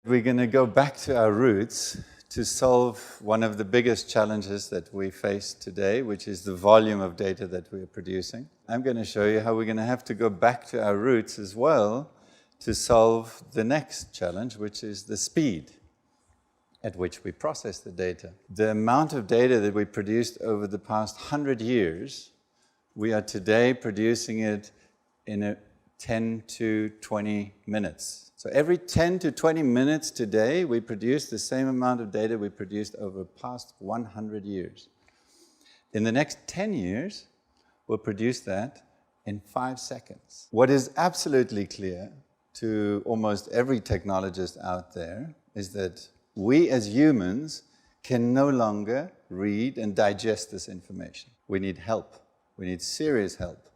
We're going to go back to our roots to solve one of the biggest challenges that we face today, which is the volume of data that we're producing. I'm going to show you how we're going to have to go back to our roots as well to solve the next challenge, which is the speed at which we process the data. The amount of data that we produced over the past 100 years, we are today producing it in 10 to 20 minutes. So every 10 to 20 minutes today, we produce the same amount of data we produced over the past 100 years. In the next 10 years, we'll produce that in 5 seconds. What is absolutely clear to almost every technologist out there is that we as humans can no longer read and digest this information. We need help. We need serious help.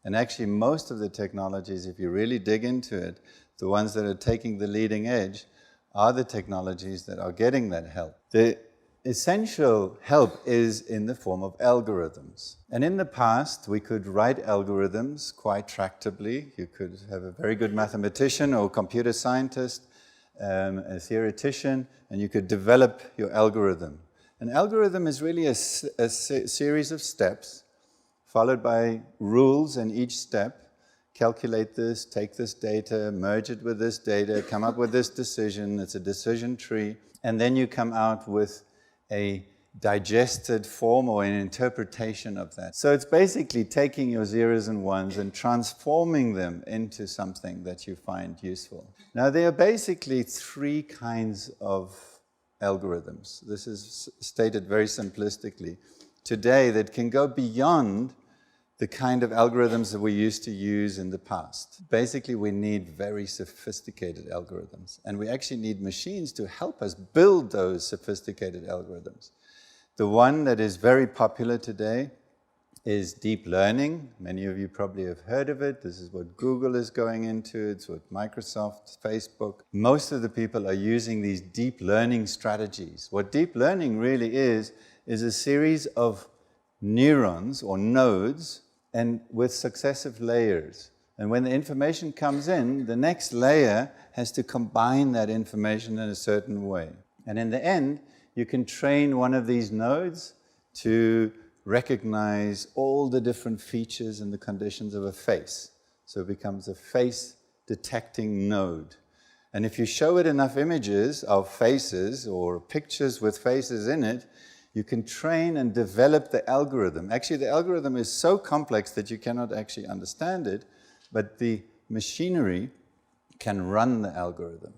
And actually, most of the technologies, if you really dig into it, the ones that are taking the leading edge are the technologies that are getting that help. The essential help is in the form of algorithms. And in the past, we could write algorithms quite tractably. You could have a very good mathematician or computer scientist, a theoretician, and you could develop your algorithm. An algorithm is really a series of steps followed by rules in each step. Calculate this, take this data, merge it with this data, come up with this decision. It's a decision tree. And then you come out with a digested form or an interpretation of that. So it's basically taking your zeros and ones and transforming them into something that you find useful. Now, there are basically 3 kinds of algorithms. This is stated very simplistically today that can go beyond the kind of algorithms that we used to use in the past. Basically, we need very sophisticated algorithms, and we actually need machines to help us build those sophisticated algorithms. The one that is very popular today is deep learning. Many of you probably have heard of it. This is what Google is going into. It's what Microsoft, Facebook. Most of the people are using these deep learning strategies. What deep learning really is a series of neurons or nodes and with successive layers. And when the information comes in, the next layer has to combine that information in a certain way. And in the end, you can train one of these nodes to recognize all the different features and the conditions of a face. So it becomes a face detecting node. And if you show it enough images of faces or pictures with faces in it, you can train and develop the algorithm. Actually, the algorithm is so complex that you cannot actually understand it, but the machinery can run the algorithm.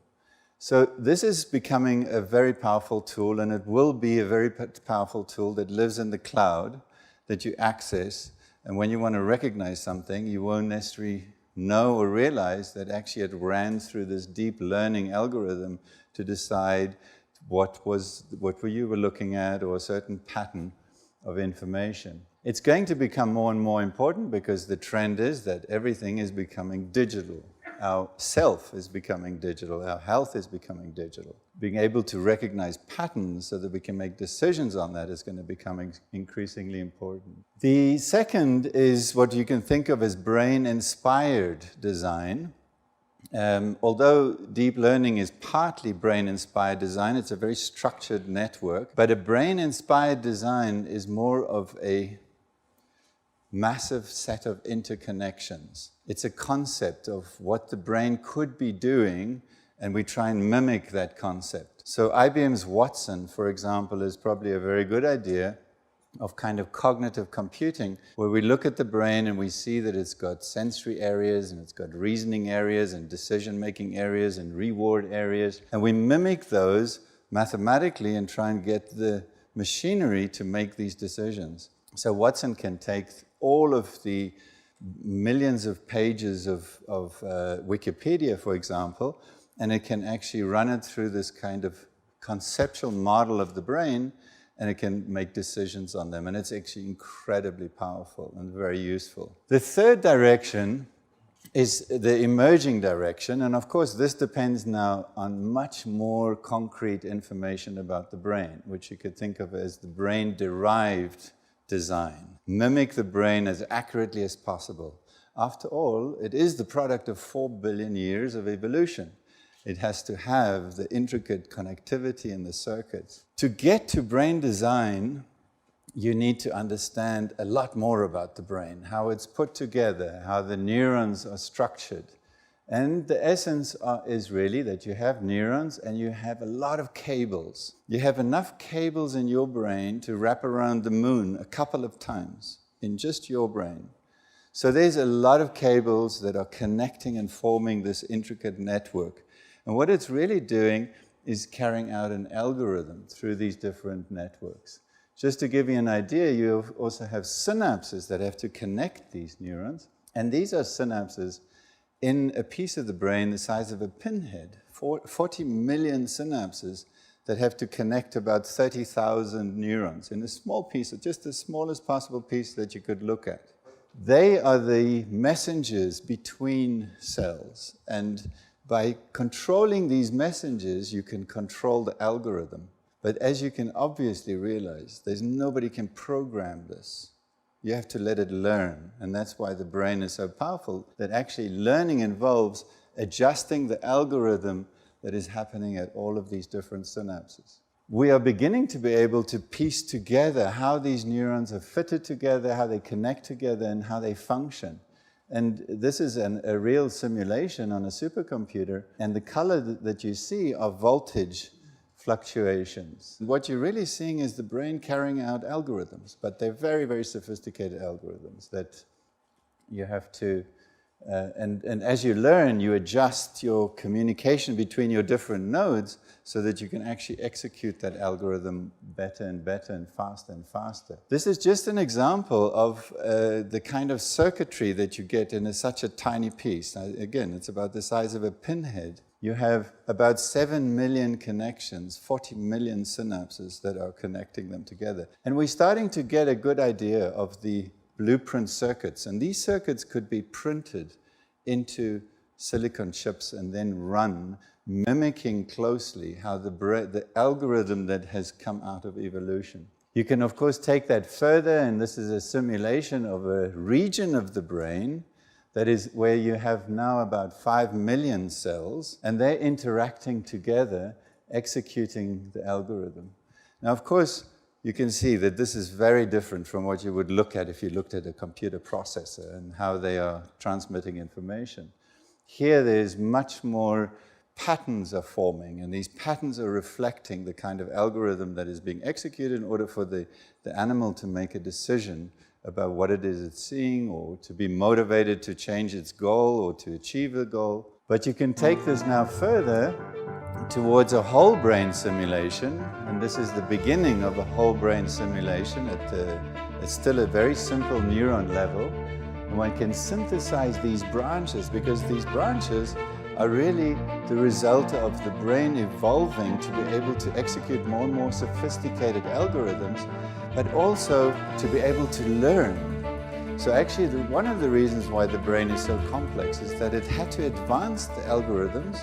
So this is becoming a very powerful tool, and it will be a very powerful tool that lives in the cloud that you access. And when you want to recognize something, you won't necessarily know or realize that actually it ran through this deep learning algorithm to decide what you were looking at, or a certain pattern of information. It's going to become more and more important because the trend is that everything is becoming digital. Our self is becoming digital. Our health is becoming digital. Being able to recognize patterns so that we can make decisions on that is going to become increasingly important. The second is what you can think of as brain-inspired design. Although deep learning is partly brain-inspired design, it's a very structured network, but a brain-inspired design is more of a massive set of interconnections. It's a concept of what the brain could be doing, and we try and mimic that concept. So IBM's Watson, for example, is probably a very good idea of kind of cognitive computing, where we look at the brain and we see that it's got sensory areas and it's got reasoning areas and decision-making areas and reward areas. And we mimic those mathematically and try and get the machinery to make these decisions. So Watson can take all of the millions of pages of Wikipedia, for example, and it can actually run it through this kind of conceptual model of the brain, and it can make decisions on them. And it's actually incredibly powerful and very useful. The third direction is the emerging direction. And of course, this depends now on much more concrete information about the brain, which you could think of as the brain-derived design. Mimic the brain as accurately as possible. After all, it is the product of 4 billion years of evolution. It has to have the intricate connectivity in the circuits. To get to brain design, you need to understand a lot more about the brain, how it's put together, how the neurons are structured. And the essence is really that you have neurons and you have a lot of cables. You have enough cables in your brain to wrap around the moon a couple of times in just your brain. So there's a lot of cables that are connecting and forming this intricate network. And what it's really doing is carrying out an algorithm through these different networks. Just to give you an idea, you also have synapses that have to connect these neurons. And these are synapses in a piece of the brain the size of a pinhead, 40 million synapses that have to connect about 30,000 neurons in a small piece, just the smallest possible piece that you could look at. They are the messengers between cells, and by controlling these messengers, you can control the algorithm. But as you can obviously realize, nobody can program this. You have to let it learn, and that's why the brain is so powerful, that actually learning involves adjusting the algorithm that is happening at all of these different synapses. We are beginning to be able to piece together how these neurons are fitted together, how they connect together, and how they function. And this is a real simulation on a supercomputer, and the color that you see are voltage fluctuations. What you're really seeing is the brain carrying out algorithms, but they're very, very sophisticated algorithms that you have to, and as you learn, you adjust your communication between your different nodes so that you can actually execute that algorithm better and better and faster. This is just an example of the kind of circuitry that you get in such a tiny piece. Now, again, it's about the size of a pinhead. You have about 7 million connections, 40 million synapses that are connecting them together. And we're starting to get a good idea of the blueprint circuits. And these circuits could be printed into silicon chips and then run, mimicking closely how the algorithm that has come out of evolution. You can, of course, take that further, and this is a simulation of a region of the brain that is where you have now about 5 million cells, and they're interacting together, executing the algorithm. Now, of course, you can see that this is very different from what you would look at if you looked at a computer processor and how they are transmitting information. Here, there's much more patterns are forming, and these patterns are reflecting the kind of algorithm that is being executed in order for the animal to make a decision about what it is it's seeing, or to be motivated to change its goal or to achieve the goal. But you can take this now further towards a whole brain simulation, and this is the beginning of a whole brain simulation. It's still a very simple neuron level, and one can synthesize these branches, because these branches are really the result of the brain evolving to be able to execute more and more sophisticated algorithms, but also to be able to learn. So actually, one of the reasons why the brain is so complex is that it had to advance the algorithms,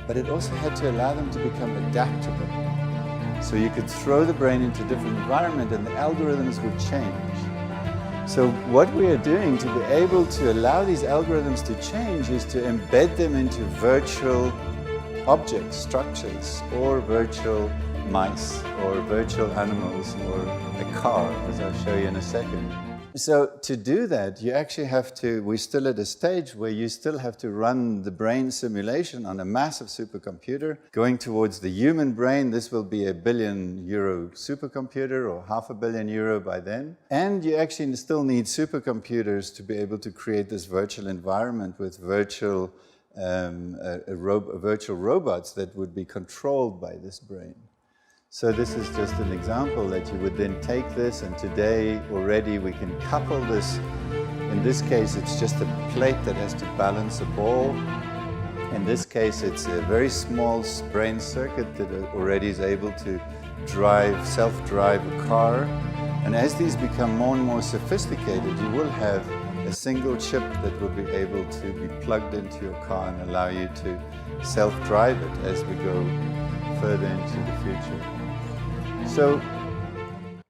but it also had to allow them to become adaptable. So you could throw the brain into a different environment and the algorithms would change. So what we are doing to be able to allow these algorithms to change is to embed them into virtual objects, structures, or virtual mice, or virtual animals, or a car, as I'll show you in a second. So to do that, you actually have to, we're still at a stage where you still have to run the brain simulation on a massive supercomputer. Going towards the human brain, this will be €1 billion supercomputer, or €500 million by then. And you actually still need supercomputers to be able to create this virtual environment with virtual robots that would be controlled by this brain. So this is just an example that you would then take this, and today already we can couple this. In this case, it's just a plate that has to balance a ball. In this case, it's a very small brain circuit that already is able to self-drive a car. And as these become more and more sophisticated, you will have a single chip that will be able to be plugged into your car and allow you to self-drive it as we go further into the future. So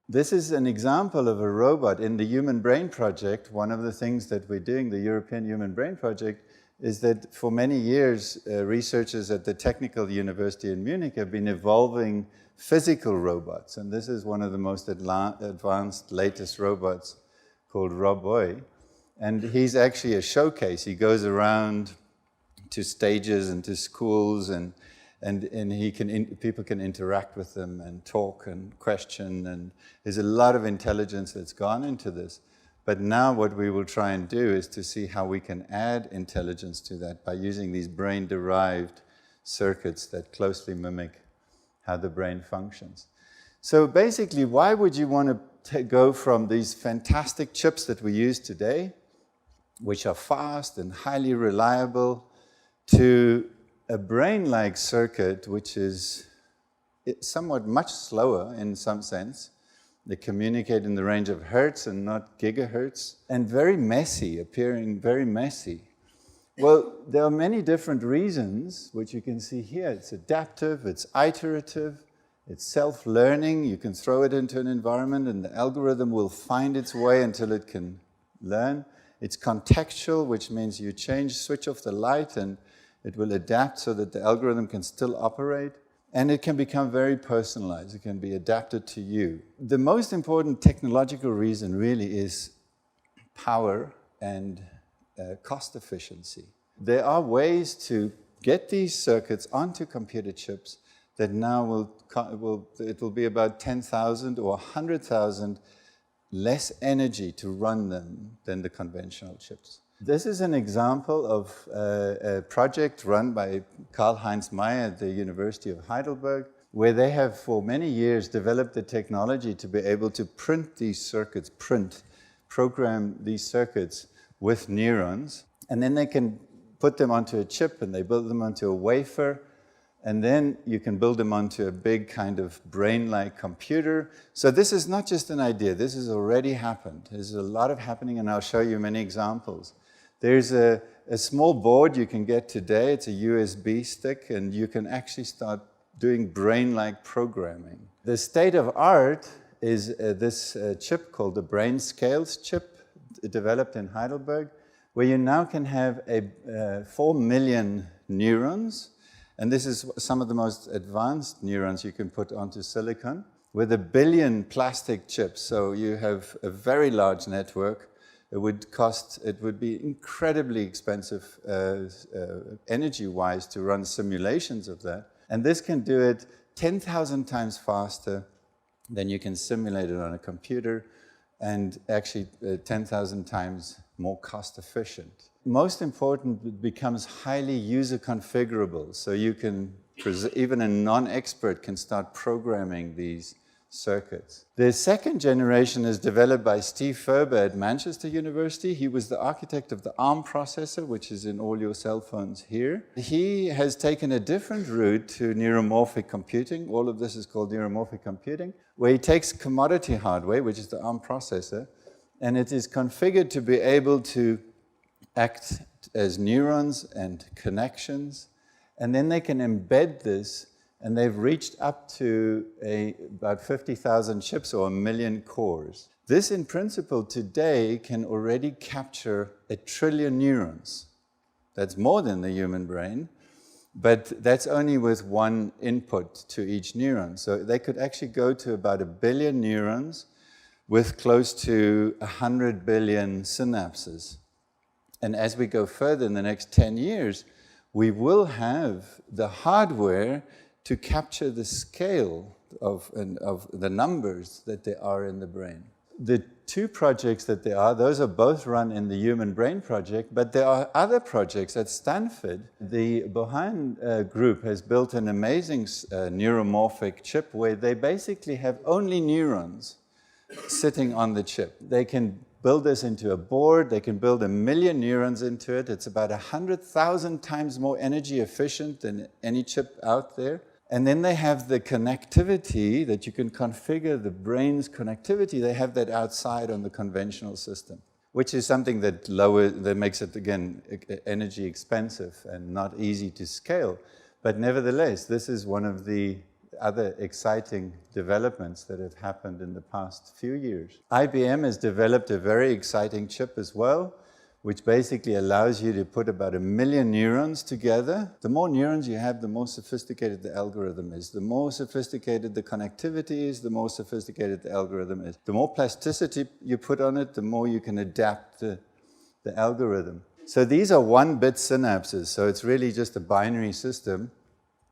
this is an example of a robot in the Human Brain Project. One of the things that we're doing, the European Human Brain Project, is that for many years, researchers at the Technical University in Munich have been evolving physical robots. And this is one of the most advanced, latest robots called Roboy. And he's actually a showcase. He goes around to stages and to schools, and people can interact with them and talk and question. And there's a lot of intelligence that's gone into this. But now what we will try and do is to see how we can add intelligence to that by using these brain-derived circuits that closely mimic how the brain functions. So basically, why would you want to go from these fantastic chips that we use today, which are fast and highly reliable, to a brain-like circuit which is somewhat much slower in some sense? They communicate in the range of hertz and not gigahertz, and very messy, appearing very messy. Well, there are many different reasons, which you can see here. It's adaptive, it's iterative, it's self-learning. You can throw it into an environment and the algorithm will find its way until it can learn. It's contextual, which means you switch off the light and it will adapt so that the algorithm can still operate. And it can become very personalized. It can be adapted to you. The most important technological reason really is power and cost efficiency. There are ways to get these circuits onto computer chips that now it will be about 10,000 or 100,000 less energy to run them than the conventional chips. This is an example of a project run by Karl-Heinz Meyer at the University of Heidelberg, where they have for many years developed the technology to be able to print these circuits, program these circuits with neurons, and then they can put them onto a chip and they build them onto a wafer, and then you can build them onto a big kind of brain-like computer. So this is not just an idea, this has already happened. There's a lot of happening, and I'll show you many examples. There's a small board you can get today. It's a USB stick, and you can actually start doing brain-like programming. The state of art is this chip called the Brain Scales chip, developed in Heidelberg, where you now can have 4 million neurons, and this is some of the most advanced neurons you can put onto silicon, with 1 billion plastic chips. So you have a very large network. It would be incredibly expensive energy-wise to run simulations of that. And this can do it 10,000 times faster than you can simulate it on a computer, and actually 10,000 times more cost efficient. Most important, it becomes highly user configurable. So you can, even a non-expert can start programming these circuits. The second generation is developed by Steve Ferber at Manchester University. He was the architect of the ARM processor, which is in all your cell phones here. He has taken a different route to neuromorphic computing. All of this is called neuromorphic computing, where he takes commodity hardware, which is the ARM processor, and it is configured to be able to act as neurons and connections, and then they can embed this. And they've reached up to about 50,000 chips or 1 million cores. This, in principle, today can already capture 1 trillion neurons. That's more than the human brain, but that's only with one input to each neuron. So they could actually go to about 1 billion neurons with close to 100 billion synapses. And as we go further in the next 10 years, we will have the hardware to capture the scale of the numbers that there are in the brain. The two projects that there are, those are both run in the Human Brain Project, but there are other projects at Stanford. The Bohan group has built an amazing neuromorphic chip where they basically have only neurons sitting on the chip. They can build this into a board, they can build 1 million neurons into it. It's about 100,000 times more energy efficient than any chip out there. And then they have the connectivity that you can configure the brain's connectivity. They have that outside on the conventional system, which is something that makes it, again, energy expensive and not easy to scale. But nevertheless, this is one of the other exciting developments that have happened in the past few years. IBM has developed a very exciting chip as well, which basically allows you to put about 1 million neurons together. The more neurons you have, the more sophisticated the algorithm is. The more sophisticated the connectivity is, the more sophisticated the algorithm is. The more plasticity you put on it, the more you can adapt the algorithm. So these are 1-bit synapses, so it's really just a binary system,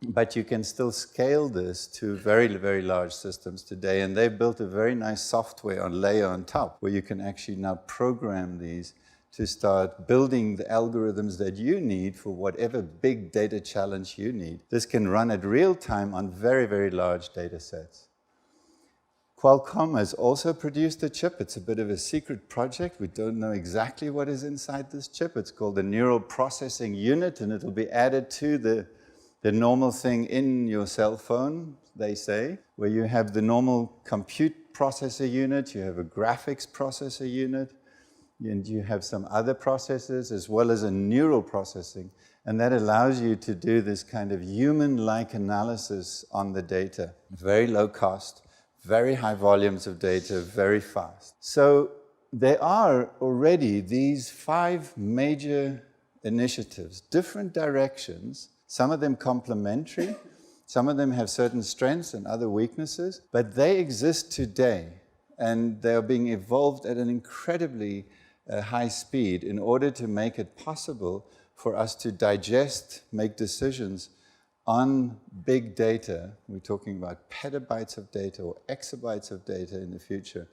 but you can still scale this to very, very large systems today, and they've built a very nice software layer on top, where you can actually now program these to start building the algorithms that you need for whatever big data challenge you need. This can run at real time on very, very large data sets. Qualcomm has also produced a chip. It's a bit of a secret project. We don't know exactly what is inside this chip. It's called the neural processing unit, and it'll be added to the normal thing in your cell phone, they say, where you have the normal compute processor unit, you have a graphics processor unit, and you have some other processors, as well as a neural processing. And that allows you to do this kind of human-like analysis on the data. Very low cost, very high volumes of data, very fast. So there are already these 5 major initiatives, different directions, some of them complementary, some of them have certain strengths and other weaknesses, but they exist today, and they are being evolved at an incredibly high speed in order to make it possible for us to digest, make decisions on big data. We're talking about petabytes of data or exabytes of data in the future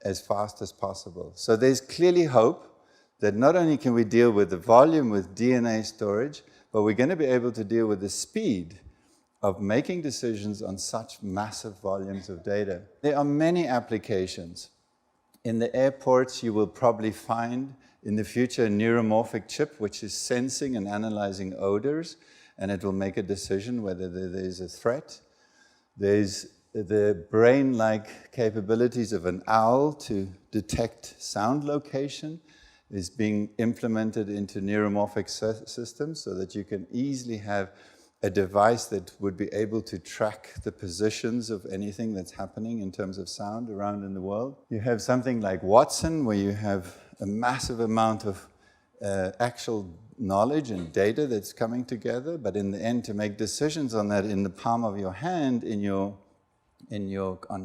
as fast as possible. So there's clearly hope that not only can we deal with the volume with DNA storage, but we're going to be able to deal with the speed of making decisions on such massive volumes of data. There are many applications. In the airports, you will probably find in the future a neuromorphic chip which is sensing and analyzing odors, and it will make a decision whether there's a threat. There's the brain-like capabilities of an owl to detect sound location is being implemented into neuromorphic systems so that you can easily have a device that would be able to track the positions of anything that's happening in terms of sound around in the world. You have something like Watson, where you have a massive amount of actual knowledge and data that's coming together, but in the end, to make decisions on that in the palm of your hand, on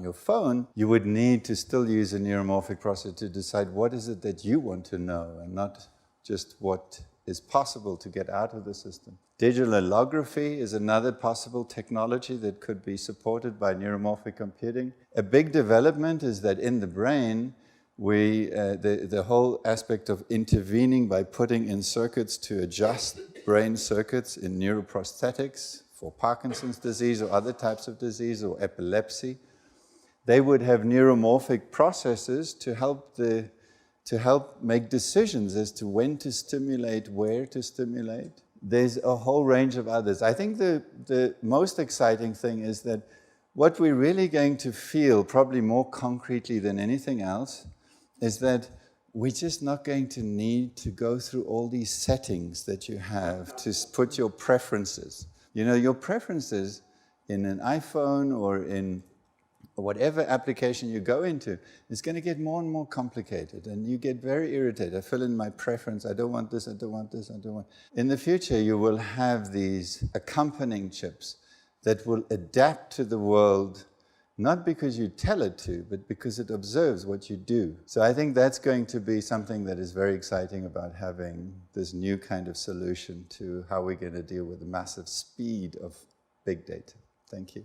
your phone, you would need to still use a neuromorphic processor to decide what is it that you want to know, and not just what is possible to get out of the system. Digital allography is another possible technology that could be supported by neuromorphic computing. A big development is that in the brain, the whole aspect of intervening by putting in circuits to adjust brain circuits in neuroprosthetics for Parkinson's disease or other types of disease or epilepsy, they would have neuromorphic processes to help make decisions as to when to stimulate, where to stimulate. There's a whole range of others. I think the most exciting thing is that what we're really going to feel, probably more concretely than anything else, is that we're just not going to need to go through all these settings that you have to put your preferences. You know, your preferences in an iPhone or in whatever application you go into, it's going to get more and more complicated, and you get very irritated. I fill in my preference, I don't want this, I don't want this, I don't want... In the future, you will have these accompanying chips that will adapt to the world, not because you tell it to, but because it observes what you do. So I think that's going to be something that is very exciting about having this new kind of solution to how we're going to deal with the massive speed of big data. Thank you.